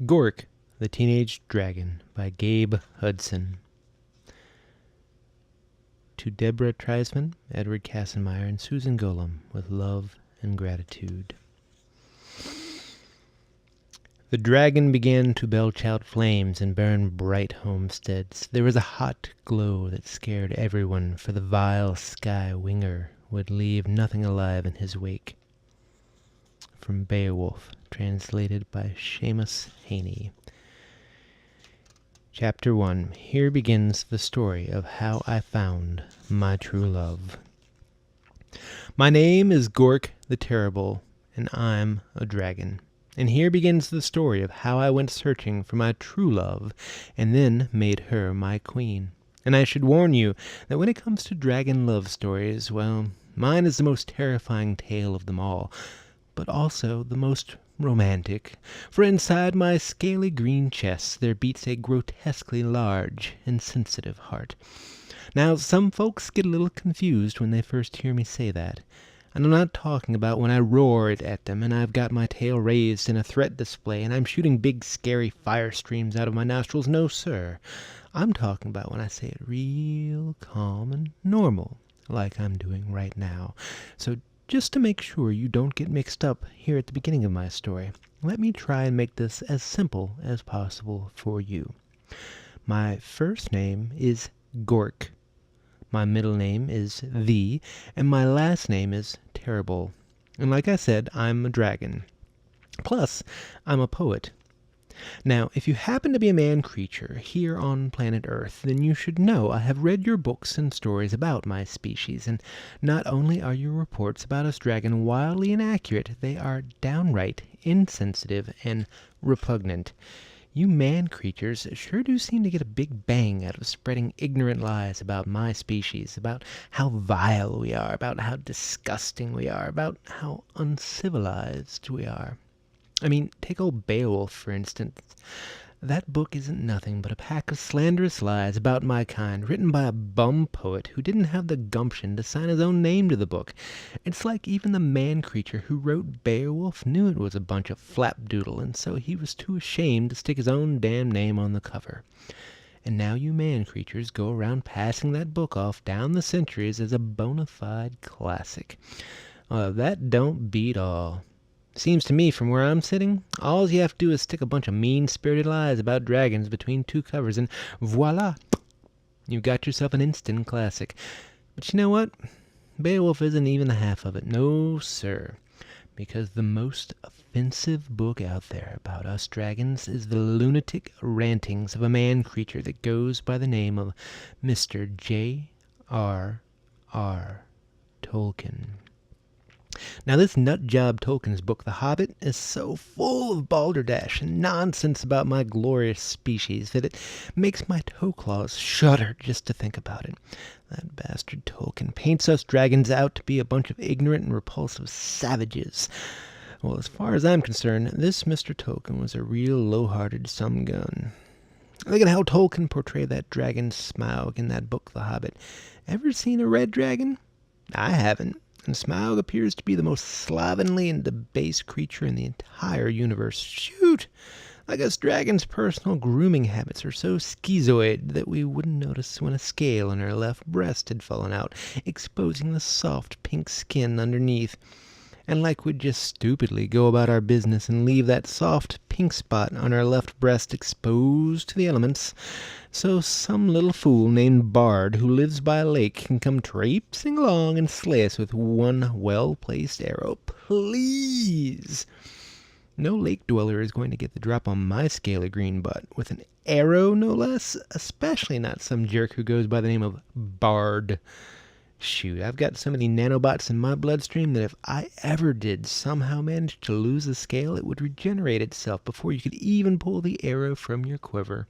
Gork, the Teenage Dragon by Gabe Hudson. To Deborah Treisman, Edward Kassenmeyer, and Susan Golem, with love and gratitude. The dragon began to belch out flames and burn bright homesteads. There was a hot glow that scared everyone, for the vile sky winger would leave nothing alive in his wake. From Beowulf, translated by Seamus Haney. Chapter 1. Here begins the story of how I found my true love. My name is Gork the Terrible, and I'm a dragon. And here begins the story of how I went searching for my true love, and then made her my queen. And I should warn you that when it comes to dragon love stories, well, mine is the most terrifying tale of them all, but also the most romantic, for inside my scaly green chest there beats a grotesquely large and sensitive heart. Now, some folks get a little confused when they first hear me say that, and I'm not talking about when I roar it at them and I've got my tail raised in a threat display and I'm shooting big scary fire streams out of my nostrils. No, sir. I'm talking about when I say it real calm and normal, like I'm doing right now. So just to make sure you don't get mixed up here at the beginning of my story, let me try and make this as simple as possible for you. My first name is Gork. My middle name is The, and my last name is Terrible. And like I said, I'm a dragon. Plus, I'm a poet. Now, if you happen to be a man creature here on planet Earth, then you should know I have read your books and stories about my species, and not only are your reports about us dragon wildly inaccurate, they are downright insensitive and repugnant. You man creatures sure do seem to get a big bang out of spreading ignorant lies about my species, about how vile we are, about how disgusting we are, about how uncivilized we are. I mean, take old Beowulf, for instance. That book isn't nothing but a pack of slanderous lies about my kind, written by a bum poet who didn't have the gumption to sign his own name to the book. It's like even the man creature who wrote Beowulf knew it was a bunch of flapdoodle, and so he was too ashamed to stick his own damn name on the cover. And now you man creatures go around passing that book off down the centuries as a bona fide classic. That don't beat all. Seems to me, from where I'm sitting, all you have to do is stick a bunch of mean-spirited lies about dragons between two covers, and voila! You've got yourself an instant classic. But you know what? Beowulf isn't even the half of it. No, sir. Because the most offensive book out there about us dragons is the lunatic rantings of a man-creature that goes by the name of Mr. J.R.R. Tolkien. Now, this nutjob Tolkien's book, The Hobbit, is so full of balderdash and nonsense about my glorious species that it makes my toe claws shudder just to think about it. That bastard Tolkien paints us dragons out to be a bunch of ignorant and repulsive savages. Well, as far as I'm concerned, this Mr. Tolkien was a real low-hearted some-gun. Look at how Tolkien portrayed that dragon Smaug in that book, The Hobbit. Ever seen a red dragon? I haven't. And Smaug appears to be the most slovenly and debased creature in the entire universe. Shoot! I guess dragons' personal grooming habits are so schizoid that we wouldn't notice when a scale on her left breast had fallen out, exposing the soft pink skin underneath. And like we'd just stupidly go about our business and leave that soft pink spot on our left breast exposed to the elements, so some little fool named Bard who lives by a lake can come traipsing along and slay us with one well-placed arrow. Please! No lake dweller is going to get the drop on my scaly green butt with an arrow, no less, especially not some jerk who goes by the name of Bard. Shoot, I've got so many nanobots in my bloodstream that if I ever did somehow manage to lose the scale, it would regenerate itself before you could even pull the arrow from your quiver,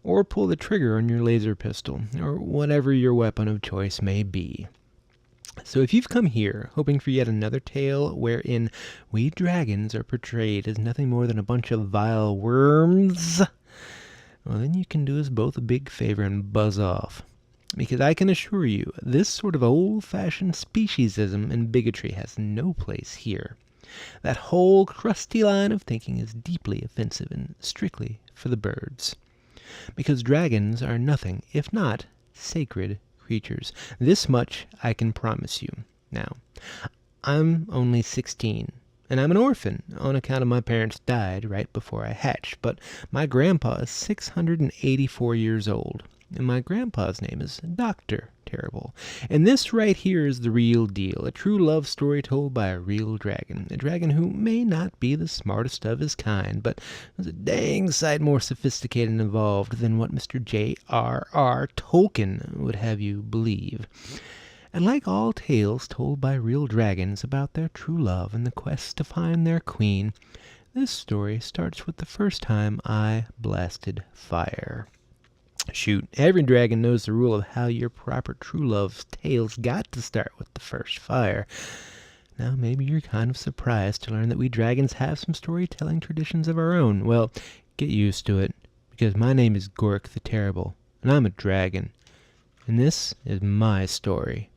or pull the trigger on your laser pistol, or whatever your weapon of choice may be. So if you've come here hoping for yet another tale wherein we dragons are portrayed as nothing more than a bunch of vile worms, well, then you can do us both a big favor and buzz off. Because I can assure you, this sort of old-fashioned speciesism and bigotry has no place here. That whole crusty line of thinking is deeply offensive and strictly for the birds. Because dragons are nothing if not sacred creatures. This much I can promise you. Now, I'm only 16, and I'm an orphan on account of my parents died right before I hatched, but my grandpa is 684 years old, and my grandpa's name is Dr. Terrible. And this right here is the real deal, a true love story told by a real dragon, a dragon who may not be the smartest of his kind, but is a dang sight more sophisticated and evolved than what Mr. J.R.R. Tolkien would have you believe. And like all tales told by real dragons about their true love and the quest to find their queen, this story starts with the first time I blasted fire. Shoot, every dragon knows the rule of how your proper true love's tale's got to start with the first fire. Now, maybe you're kind of surprised to learn that we dragons have some storytelling traditions of our own. Well, get used to it, because my name is Gork the Terrible, and I'm a dragon. And this is my story.